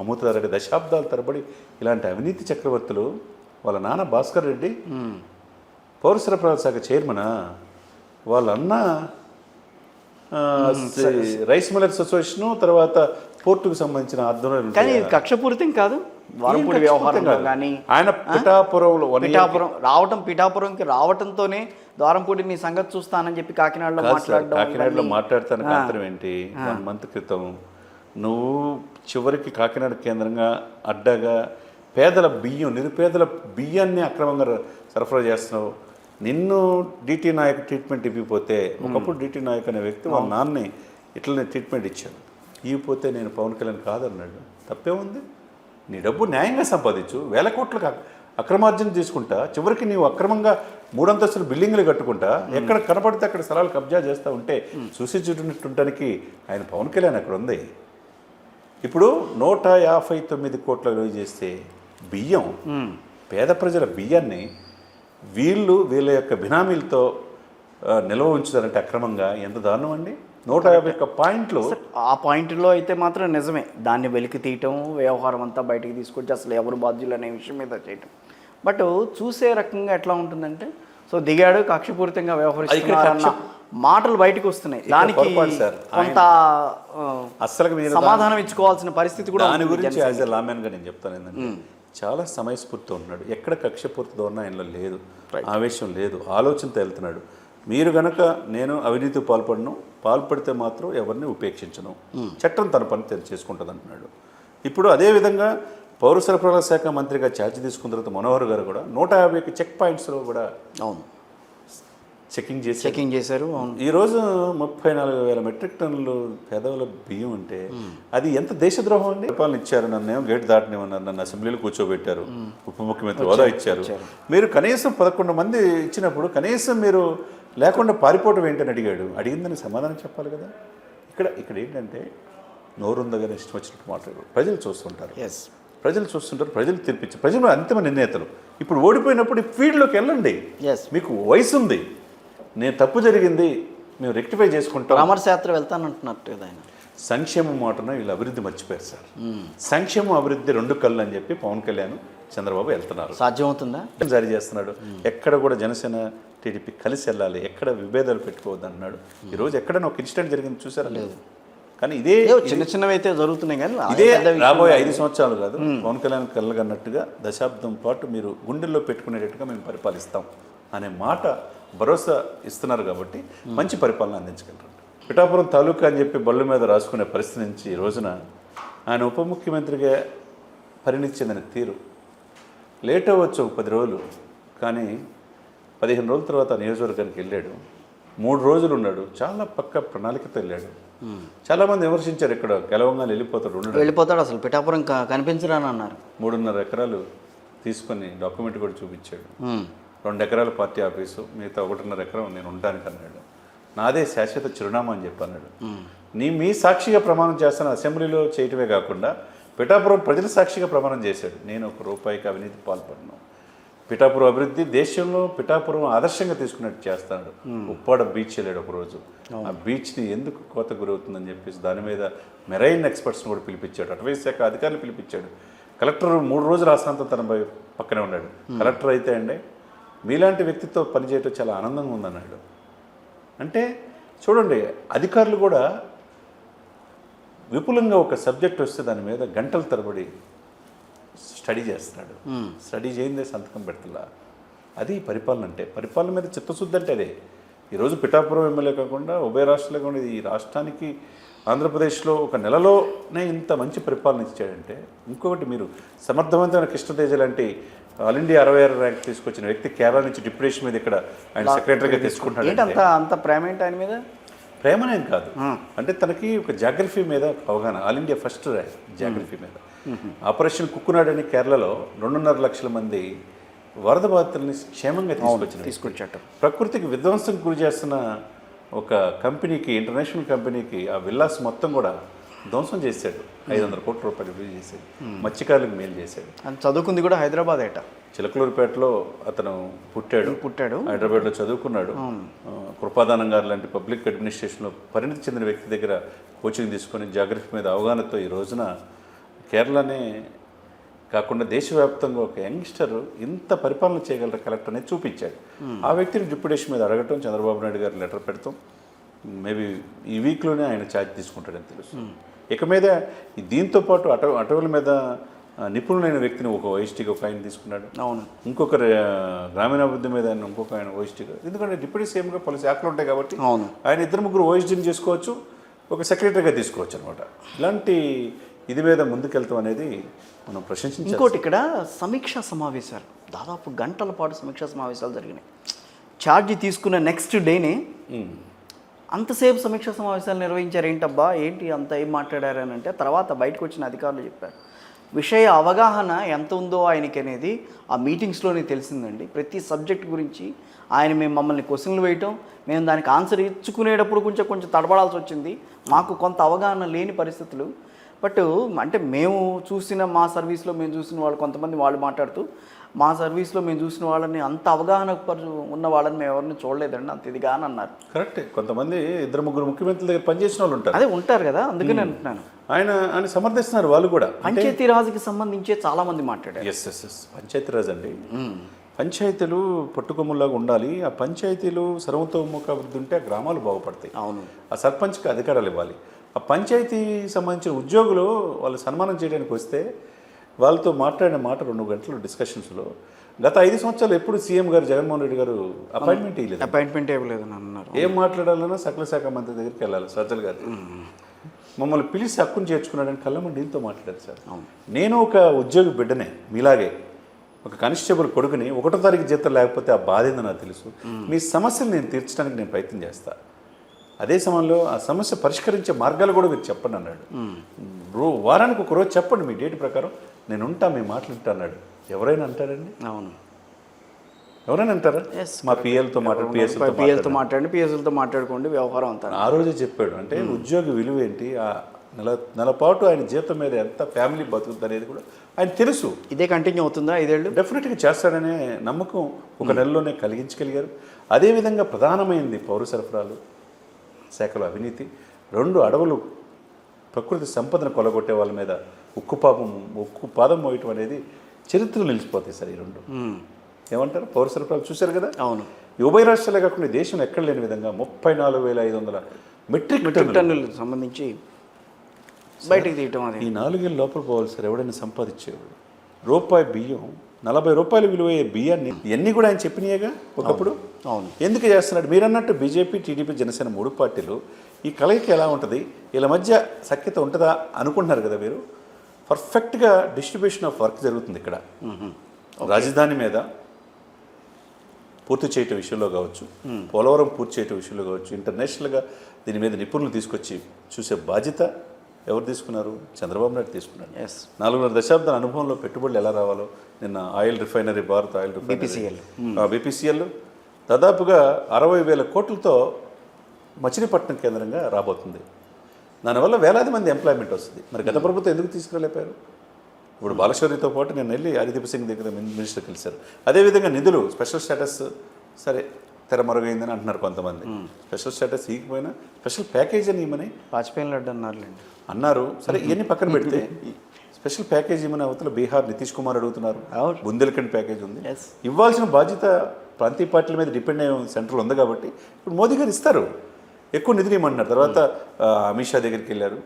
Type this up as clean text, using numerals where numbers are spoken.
అమ్ముతారంటే దశాబ్దాల తరబడి ఇలాంటి అవినీతి చక్రవర్తులు వాళ్ళ నాన్న భాస్కర్ రెడ్డి పౌర సరఫరాల శాఖ చైర్మనా, వాళ్ళ అన్న రైస్ మిల్లర్స్ అసోసియేషను, తర్వాత పోర్టుకు సంబంధించిన ఆధ్వర్యంలో. కానీ ఇది కక్షపూరితం కాదు, వారంపూడి వ్యవహారంలో కానీ ఆయన పిఠాపురంలో పిఠాపురంకి రావటంతోనే ద్వారంపూడి నీ సంగతి చూస్తానని చెప్పి కాకినాడలో మాట్లాడతానికి అంతరం ఏంటి? 1 మంత్ క్రితం నువ్వు చివరికి కాకినాడ కేంద్రంగా అడ్డగా పేదల బియ్యం, నిరుపేదల బియ్యాన్ని అక్రమంగా సరఫరా చేస్తున్నావు. నిన్ను డిటి నాయక్ ట్రీట్మెంట్ ఇవ్వకపోతే, ఒకప్పుడు డిటి నాయక్ అనే వ్యక్తి వాళ్ళ నాన్నని ఇట్లనే ట్రీట్మెంట్ ఇచ్చాడు, ఇవ్వకపోతే నేను పవన్ కళ్యాణ్ కాదన్నాడు. తప్పే ఉంది? నీ డబ్బు న్యాయంగా సంపాదించు, 1000 కోట్లకు అక్రమార్జన తీసుకుంటా, చివరికి నీవు అక్రమంగా 3 అంతస్తుల బిల్డింగ్లు కట్టుకుంటా, ఎక్కడ కనపడితే అక్కడ స్థలాలు కబ్జా చేస్తూ ఉంటే చూసి చూడటానికి ఆయన పవన్ కళ్యాణ్ అక్కడ ఉంది. ఇప్పుడు 159 కోట్ల విలువ చేస్తే బియ్యం, పేద ప్రజల బియ్యాన్ని వీళ్ళ యొక్క బినామీలతో నిల్వ ఉంచుతారంటే అక్రమంగా, ఎంత దారుణం అండి. 151 పాయింట్లు. ఆ పాయింట్లో అయితే మాత్రం నిజమే, దాన్ని వెలికి తీయటం, వ్యవహారం అంతా బయటికి తీసుకొచ్చి అసలు ఎవరు బాధ్యులు అనే విషయం మీద చేయటం. బట్ చూసే రకంగా ఎట్లా ఉంటుందంటే, సో దిగాడు, కక్షపూరితంగా వ్యవహరిస్తున్నారన్న మాటలు బయటకు వస్తున్నాయి. దానికి కొంత అసలు సమాధానం ఇచ్చుకోవాల్సిన పరిస్థితి కూడా. దాని గురించి యాజ్ ఎ లామెన్గా నేను చెప్తాను ఏంటంటే, చాలా సమయస్ఫూర్తితో ఉన్నాడు, ఎక్కడ కక్షపూర్తి ధోరణి ఆయనలో లేదు, ఆవేశం లేదు, ఆలోచనతో వెళ్తున్నాడు. మీరు గనక నేను అవినీతి పాల్పడితే మాత్రం ఎవరిని ఉపేక్షించను, చట్టం తన పని చేసుకుంటుంది అంటున్నాడు. ఇప్పుడు అదేవిధంగా పౌర సరఫరాల శాఖ మంత్రిగా ఛార్జ్ తీసుకున్న తర్వాత మనోహర్ గారు కూడా 151 చెక్ పాయింట్స్లో కూడా చెకింగ్ చేశారు. ఈరోజు 34,000 మెట్రిక్ టన్నులు పేదవాళ్ళ బియ్యం అంటే అది ఎంత దేశద్రోహం అండి. పరిపాలన ఇచ్చారు, నన్ను గేట్ దాటనివ్వన్నారు, నన్ను అసెంబ్లీలో కూర్చోబెట్టారు, ఉప ముఖ్యమంత్రి హోదా ఇచ్చారు. మీరు కనీసం 11 మంది ఇచ్చినప్పుడు కనీసం మీరు లేకుండా పారిపోవటం ఏంటని అడిగిందని సమాధానం చెప్పాలి కదా. ఇక్కడ ఏంటంటే నోరుందగానే ఇష్టం వచ్చినట్టు మాట్లాడారు. ప్రజలు చూస్తుంటారు, ప్రజలు తీర్పిచ్చారు, ప్రజలు అంతిమ నిర్ణేతలు. ఇప్పుడు ఓడిపోయినప్పుడు ఫీల్డ్లోకి వెళ్ళండి, మీకు వయసు ఉంది, నేను తప్పు జరిగింది, మేము రెక్టిఫై చేసుకుంటాం. రామరశాస్త్రం వెళ్తానంటున్నట్టు ఆయన సంక్షేమం మాటన వీళ్ళు అభివృద్ధి మర్చిపోయారు సార్. సంక్షేమం అభివృద్ధి 2 కళ్ళు అని చెప్పి పవన్ కళ్యాణ్ చంద్రబాబు వెళ్తున్నారు. సాధ్యమవుతుందా? జారీ చేస్తున్నాడు. ఎక్కడ కూడా జనసేన టీడీపీ కలిసి వెళ్ళాలి, ఎక్కడ విభేదాలు పెట్టుకోవద్దు అన్నాడు. ఈరోజు ఎక్కడైనా ఒక ఇన్సిడెంట్ జరిగింది చూసారా? లేదు. కానీ ఇదే చిన్నవి అయితే జరుగుతున్నాయి, కానీ ఇదే రాబోయే 5 సంవత్సరాలు కాదు, పవన్ కళ్యాణ్ కళ్ళగన్నట్టుగా దశాబ్దం పాటు మీరు గుండెల్లో పెట్టుకునేటట్టుగా మేము పరిపాలిస్తాం అనే మాట భరోసా ఇస్తున్నారు. కాబట్టి మంచి పరిపాలన అందించగలరు. పిఠాపురం తాలూకా అని చెప్పి బళ్ళు మీద రాసుకునే పరిస్థితి నుంచి ఈ రోజున ఆయన ఉప ముఖ్యమంత్రిగా పరిణితి చెందిన తీరు లేట్ అవ్వచ్చు 10 రోజులు, కానీ 15 రోజుల తర్వాత నియోజకవర్గానికి వెళ్ళాడు. 3 రోజులు ఉన్నాడు, చాలా పక్క ప్రణాళికతో వెళ్ళాడు. చాలామంది విమర్శించారు, ఇక్కడ గెలవంగానే వెళ్ళిపోతాడు, అసలు పిఠాపురం కనిపించరాని అన్నారు. 3.5 ఎకరాలు తీసుకొని డాక్యుమెంట్ కూడా చూపించాడు. 2 ఎకరాల పార్టీ ఆఫీసు, మిగతా 1.5 ఎకరం నేను ఉండడానికి అన్నాడు. నాదే శాశ్వత చిరునామా అని చెప్పి అన్నాడు. మీ సాక్షిగా ప్రమాణం చేస్తాను, అసెంబ్లీలో చేయటమే కాకుండా పిఠాపురం ప్రజల సాక్షిగా ప్రమాణం చేశాడు, నేను 1 రూపాయికి అవినీతి పాల్పడను, పిఠాపురం అభివృద్ధి దేశంలో పిఠాపురం ఆదర్శంగా తీసుకున్నట్టు చేస్తాడు. ఉప్పాడ బీచ్ వెళ్ళాడు ఒకరోజు, ఆ బీచ్ని ఎందుకు కోత గురవుతుందని చెప్పేసి దాని మీద మెరైన్ ఎక్స్పర్ట్స్ని కూడా పిలిపించాడు, అటవీ శాఖ అధికారులు పిలిపించాడు. కలెక్టర్ 3 రోజులు ఆశ్రాంతం తన పక్కనే ఉన్నాడు. కలెక్టర్ అయితే అండి మీలాంటి వ్యక్తితో పనిచేయటం చాలా ఆనందంగా ఉందన్నాడు. అంటే చూడండి, అధికారులు కూడా విపులంగా ఒక సబ్జెక్ట్ వస్తే దాని మీద గంటల తరబడి స్టడీ చేస్తున్నాడు. స్టడీ చేయిందే సంతకం పెడతలా. అది పరిపాలన అంటే. పరిపాలన మీద చిత్తశుద్ధి అంటే అదే. ఈరోజు పిఠాపురం ఎమ్మెల్యే కాకుండా ఉభయ రాష్ట్రాలు కాకుండా ఈ రాష్ట్రానికి ఆంధ్రప్రదేశ్లో 1 నెలలోనే ఇంత మంచి పరిపాలన ఇచ్చాడంటే, ఇంకొకటి మీరు సమర్థవంతమైన కృష్ణతేజ లాంటి ఆల్ ఇండియా 66 ర్యాంక్ తీసుకొచ్చిన వ్యక్తి కేరళ నుంచి డిప్యూటేషన్ మీద ఇక్కడ ఆయన సెక్రటరీగా తీసుకుంటాడు. అంత ప్రేమ ఏంటి ఆయన మీద? ప్రేమనేం కాదు, అంటే తనకి ఒక జాగ్రఫీ మీద అవగాహన. All India first rank geography మీద. ఆపరేషన్ కుక్కునాడని కేరళలో 2.5 లక్షల మంది వరద బాధితుల్ని క్షేమంగా తీసుకొచ్చాడు. ప్రకృతికి విధ్వంసం గురి చేస్తున్న ఒక కంపెనీకి, ఇంటర్నేషనల్ కంపెనీకి ఆ విల్లాస్ మొత్తం కూడా ధ్వంసం చేశాడు. 500 కోట్ల రూపాయలు విలువ చేశాడు. మత్స్యకారులకు మేలు చేశాడు. చదువుకుంది కూడా హైదరాబాద్ ఏట, చిలకలూరుపేటలో అతను పుట్టాడు. హైదరాబాద్లో చదువుకున్నాడు. కృపాదానం గారు లాంటి పబ్లిక్ అడ్మినిస్ట్రేషన్లో పరిణితి చెందిన వ్యక్తి దగ్గర కోచింగ్ తీసుకొని జాగ్రఫీ మీద అవగాహనతో ఈ రోజున కేరళనే కాకుండా దేశవ్యాప్తంగా ఒక యంగ్స్టర్ ఇంత పరిపాలన చేయగలరు కలెక్టర్ అనేది చూపించాడు. ఆ వ్యక్తిని డిప్యూటేషన్ మీద అడగటం, చంద్రబాబు నాయుడు గారు లెటర్ పెడతాం, మేబీ ఈ వీక్లోనే ఆయన ఛార్జ్ తీసుకుంటాడని తెలుసు. ఇక మీద దీంతో పాటు అటవుల మీద నిపుణులైన వ్యక్తిని ఒక ఓఎస్టీగా ఒక ఆయన తీసుకున్నాడు. అవును. ఇంకొకరు గ్రామీణాభివృద్ధి మీద ఇంకొక ఆయన ఓఎస్టీగా, ఎందుకంటే డిప్యూటీ సీఎంగా పలు శాఖలు ఉంటాయి కాబట్టి అవును, ఆయన 2-3 ఓఎస్టీని చేసుకోవచ్చు, ఒక సెక్రటరీగా తీసుకోవచ్చు అనమాట. ఇలాంటి ఇది మీద ముందుకెళ్తాం అనేది మనం ప్రశంసించాలి. ఇంకోటి ఇక్కడ సమీక్షా సమావేశాలు దాదాపు గంటల పాటు సమీక్షా సమావేశాలు జరిగినాయి. ఛార్జీ తీసుకున్న నెక్స్ట్ డేనే అంతసేపు సమీక్షా సమావేశాలు నిర్వహించారు. ఏంటబ్బా ఏంటి అంత ఏం మాట్లాడారని అంటే తర్వాత బయటకు వచ్చిన అధికారులు చెప్పారు, విషయ అవగాహన ఎంత ఉందో ఆయనకి అనేది ఆ మీటింగ్స్లోనే తెలిసిందండి. ప్రతి సబ్జెక్ట్ గురించి మేము మమ్మల్ని క్వశ్చన్లు వేయటం, మేము దానికి ఆన్సర్ ఇచ్చుకునేటప్పుడు కొంచెం తడబడాల్సి వచ్చింది, మాకు కొంత అవగాహన లేని పరిస్థితులు. బట్ అంటే మేము చూసిన మా సర్వీస్లో మేము చూసిన వాళ్ళు కొంతమంది వాళ్ళు మాట్లాడుతూ, మా సర్వీస్లో మేము చూసిన వాళ్ళని అంత అవగాహన ఉన్న వాళ్ళని మేము ఎవరిని చూడలేదండి అంత ఇదిగా అని అన్నారు. కరెక్టే. కొంతమంది 2-3 ముఖ్యమంత్రుల దగ్గర పనిచేసిన వాళ్ళు ఉంటారు. అదే ఉంటారు కదా, అందుకని అంటున్నాను. ఆయన సమర్థిస్తున్నారు వాళ్ళు కూడా. పంచాయతీరాజ్కి సంబంధించే చాలామంది మాట్లాడారు. ఎస్ పంచాయతీరాజ్ అండి. పంచాయతీలు పట్టుకొమ్మలాగా ఉండాలి. ఆ పంచాయతీలు సర్వతోముఖ అభివృద్ధి ఉంటే ఆ గ్రామాలు బాగుపడతాయి. అవును. ఆ సర్పంచ్కి అధికారాలు ఇవ్వాలి. ఆ పంచాయతీ సంబంధించిన ఉద్యోగులు వాళ్ళు సన్మానం చేయడానికి వస్తే వాళ్ళతో మాట్లాడిన మాట 2 గంటలు డిస్కషన్స్లో గత 5 సంవత్సరాలు ఎప్పుడు సీఎం గారు జగన్మోహన్ రెడ్డి గారు అపాయింట్మెంట్ ఇవ్వలేదు అన్నారు. ఏం మాట్లాడాలన్నా సకల శాఖ మంత్రి దగ్గరికి వెళ్ళాలి. సజ్జల్ గారు మమ్మల్ని పిలిచి హక్కును చేర్చుకున్నాడని కళ్ళమ్మ దీంతో మాట్లాడారు సార్. నేను ఒక ఉద్యోగి బిడ్డనే మీలాగే, ఒక కానిస్టేబుల్ కొడుకుని 1వ తారీఖు జీతం లేకపోతే ఆ బాధ ఏందో నాకు తెలుసు. మీ సమస్యలు నేను తీర్చడానికి నేను ప్రయత్నం చేస్తాను. అదే సమయంలో ఆ సమస్య పరిష్కరించే మార్గాలు కూడా మీరు చెప్పండి అన్నాడు. వారానికి ఒక రోజు చెప్పండి మీ డేట్ ప్రకారం, నేను ఉంటా, మీ మాటలు ఉంటా అన్నాడు. ఎవరైనా అంటారండి? అవును, ఎవరైనా అంటారా? మా పిఎల్తో పిఎస్ఎల్తో మాట్లాడుకోండి వ్యవహారం అంతా ఆ రోజే చెప్పాడు. అంటే ఉద్యోగి విలువ ఏంటి, ఆ నెల పాటు ఆయన జీతం మీద ఎంత ఫ్యామిలీ బతుకుతుంది అనేది కూడా ఆయన తెలుసు. ఇదే కంటిన్యూ అవుతుందా 5 ఏళ్ళు? డెఫినెట్గా చేస్తాడనే నమ్మకం ఒక నెలలోనే కలిగించగలిగారు. అదేవిధంగా ప్రధానమైంది పౌర సరఫరాలు శాఖలో అవినీతి, 2 అడవులు ప్రకృతి సంపదను కొలగొట్టే వాళ్ళ మీద ఉక్కు పాదం మోయటం అనేది చరిత్రలో నిలిచిపోతాయి సార్. ఈ 2 ఏమంటారు? పౌర సరఫరాలు చూశారు కదా. అవును. ఈ ఉభయ రాష్ట్రాలే కాకుండా దేశంలో ఎక్కడ లేని విధంగా 34,500 మెట్రిక్ టన్నులు సంబంధించి బయటికి తీయటం. అది ఈ 4 ఏళ్ళ లోపల పోవాలి సార్. ఎవడైనా సంపాదించేవాడు రూపాయి బియ్యం 40 రూపాయలు విలువయ్యే బియ్యాన్ని ఇవన్నీ కూడా ఆయన చెప్పినాయేగా ఒకప్పుడు. అవును. ఎందుకు చేస్తున్నాడు? మీరు అన్నట్టు బీజేపీ, టీడీపీ, జనసేన 3 పార్టీలు ఈ కలయిక ఎలా ఉంటుంది, వీళ్ళ మధ్య సఖ్యత ఉంటుందా అనుకుంటున్నారు కదా మీరు. పర్ఫెక్ట్గా డిస్ట్రిబ్యూషన్ ఆఫ్ వర్క్ జరుగుతుంది ఇక్కడ. రాజధాని మీద పూర్తి చేయటం విషయంలో కావచ్చు, పోలవరం పూర్తి చేయటం విషయంలో కావచ్చు, ఇంటర్నేషనల్గా దీని మీద నిపుణులు తీసుకొచ్చి చూసే బాధ్యత ఎవరు తీసుకున్నారు? చంద్రబాబు నాయుడు తీసుకున్నారు. 4.5 దశాబ్దాల అనుభవంలో పెట్టుబడులు ఎలా రావాలో నిన్న oil refinery, Bharat oil refinery BPCL దాదాపుగా 60,000 కోట్లతో మచిలీపట్నం కేంద్రంగా రాబోతుంది. దానివల్ల వేలాది మంది ఎంప్లాయ్మెంట్ వస్తుంది. మరి గత ప్రభుత్వం ఎందుకు తీసుకురాలేపారు? ఇప్పుడు బాలశౌరితో పాటు నేను వెళ్ళి హరిదీప్ సింగ్ దగ్గర మినిస్టర్ కలిశారు. అదేవిధంగా నిధులు స్పెషల్ స్టేటస్ సరే తెరమరుగైందని అంటున్నారు కొంతమంది. స్పెషల్ స్టేటస్ ఇవ్వకపోయినా స్పెషల్ ప్యాకేజ్ అని ఇవ్వమని వాజ్పేయి లడ్డు అన్నారు. సరే ఇవన్నీ పక్కన పెడితే స్పెషల్ ప్యాకేజ్ ఇవ్వమని అవతల బీహార్ నితీష్ కుమార్ అడుగుతున్నారు. బుందేల్ఖండ్ ప్యాకేజ్ ఉంది. ఇవ్వాల్సిన బాధ్యత ప్రాంతీయ పార్టీల మీద డిపెండ్ అయ్యే సెంట్రల్ ఉంది కాబట్టి ఇప్పుడు మోదీ గారు ఇస్తారు, ఎక్కువ నిధులు ఇవ్వమన్నారు. తర్వాత అమిత్ షా దగ్గరికి వెళ్ళారు.